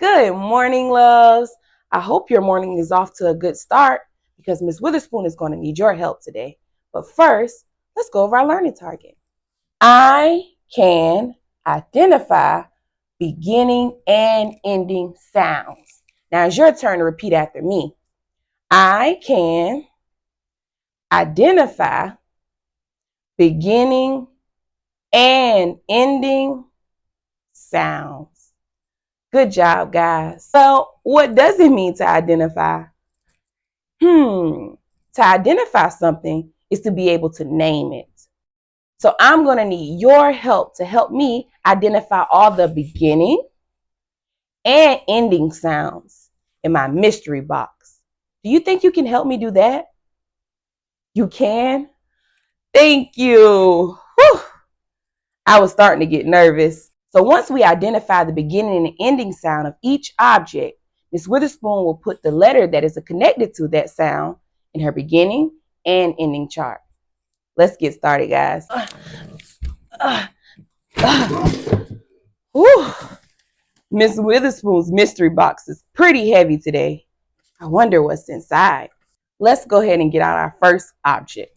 Good morning, loves. I hope your morning is off to a good start because Miss Witherspoon is going to need your help today. But first, let's go over our learning target. I can identify beginning and ending sounds. Now it's your turn to repeat after me. I can identify beginning and ending sounds. Good job, guys. Well, what does it mean to identify? To identify something is to be able to name it. So I'm going to need your help to help me identify all the beginning and ending sounds in my mystery box. Do you think you can help me do that? You can? Thank you. Whew. I was starting to get nervous. So once we identify the beginning and ending sound of each object, Ms. Witherspoon will put the letter that is connected to that sound in her beginning and ending chart. Let's get started, guys. Miss Witherspoon's mystery box is pretty heavy today. I wonder what's inside. Let's go ahead and get out our first object.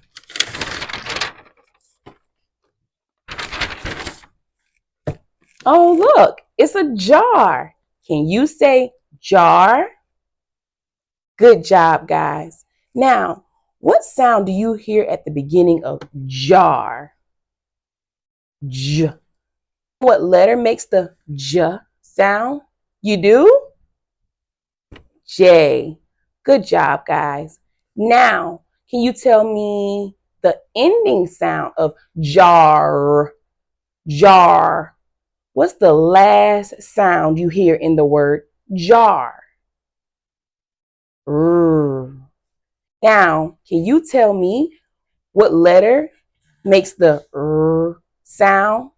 Oh, look, it's a jar. Can you say jar? Good job, guys. Now, what sound do you hear at the beginning of jar? J. What letter makes the j sound? You do? J. Good job, guys. Now, can you tell me the ending sound of jar? Jar. What's the last sound you hear in the word jar? R. Now, can you tell me what letter makes the R sound?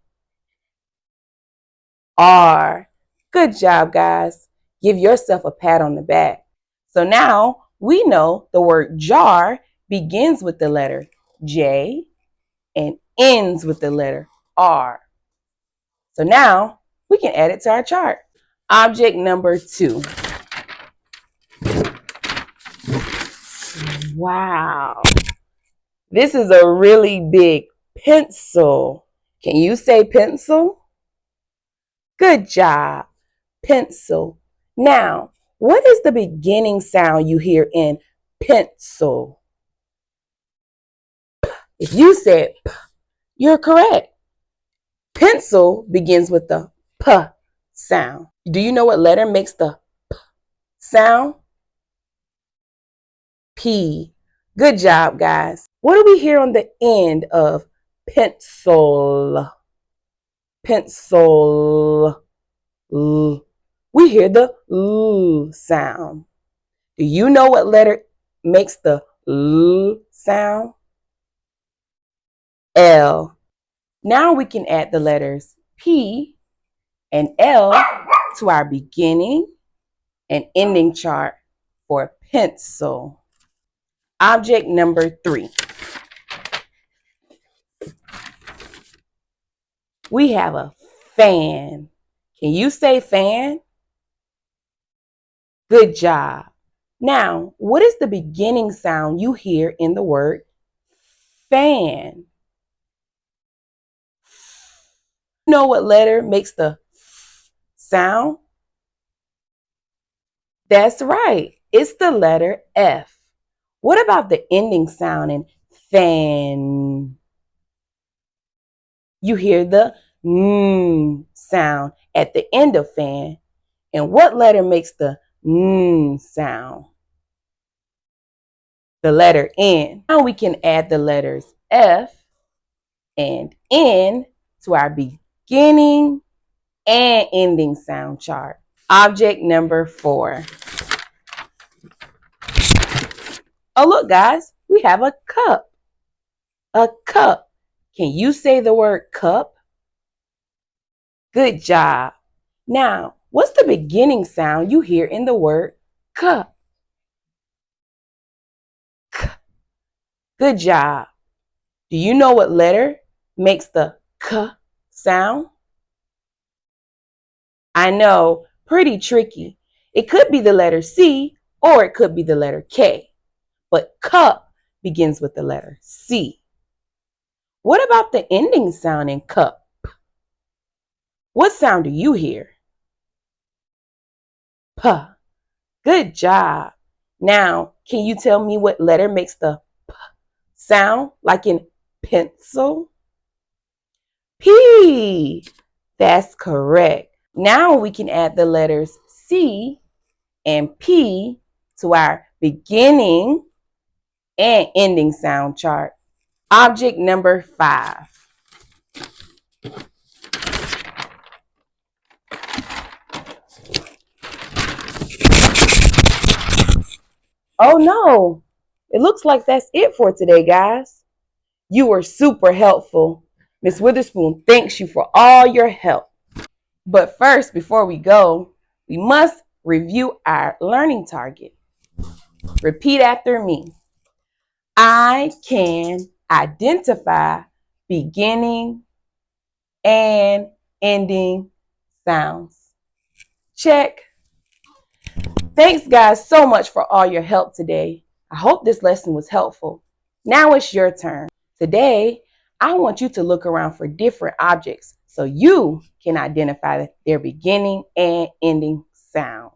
R. Good job, guys. Give yourself a pat on the back. So now we know the word jar begins with the letter J and ends with the letter R. So now we can add it to our chart. Object number 2. Wow. This is a really big pencil. Can you say pencil? Good job. Pencil. Now, what is the beginning sound you hear in pencil? If you said P, you're correct. Pencil begins with the P sound. Do you know what letter makes the P sound? P. Good job, guys. What do we hear on the end of pencil? Pencil. We hear the L sound. Do you know what letter makes the L sound? L. Now we can add the letters P and L to our beginning and ending chart for pencil. Object number 3. We have a fan. Can you say fan? Good job. Now, what is the beginning sound you hear in the word fan? You know what letter makes the sound? That's right. It's the letter F. What about the ending sound in fan? You hear the sound at the end of fan. And what letter makes the sound? The letter N. Now we can add the letters F and N to our beginning and ending sound chart. Object number 4. Oh, look, guys, we have a cup. A cup. Can you say the word cup? Good job. Now, what's the beginning sound you hear in the word cup? K. Good job. Do you know what letter makes the K sound? I know Pretty tricky. It could be the letter C or it could be the letter K, but cup begins with the letter C. What about the ending sound in cup? What sound do you hear? P. Good job. Now, can you tell me what letter makes the P sound, like in pencil? P. That's correct. Now we can add the letters C and P to our beginning and ending sound chart. Object number 5. Oh no, it looks like that's it for today, guys. You were super helpful. Miss Witherspoon thanks you for all your help. But first, before we go, we must review our learning target. Repeat after me. I can identify beginning and ending sounds. Check. Thanks, guys, so much for all your help today. I hope this lesson was helpful. Now it's your turn. Today, I want you to look around for different objects so you can identify their beginning and ending sounds.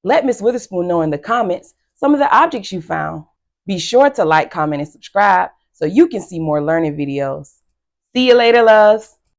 Let Miss Witherspoon know in the comments some of the objects you found. Be sure to like, comment, and subscribe so you can see more learning videos. See you later, loves.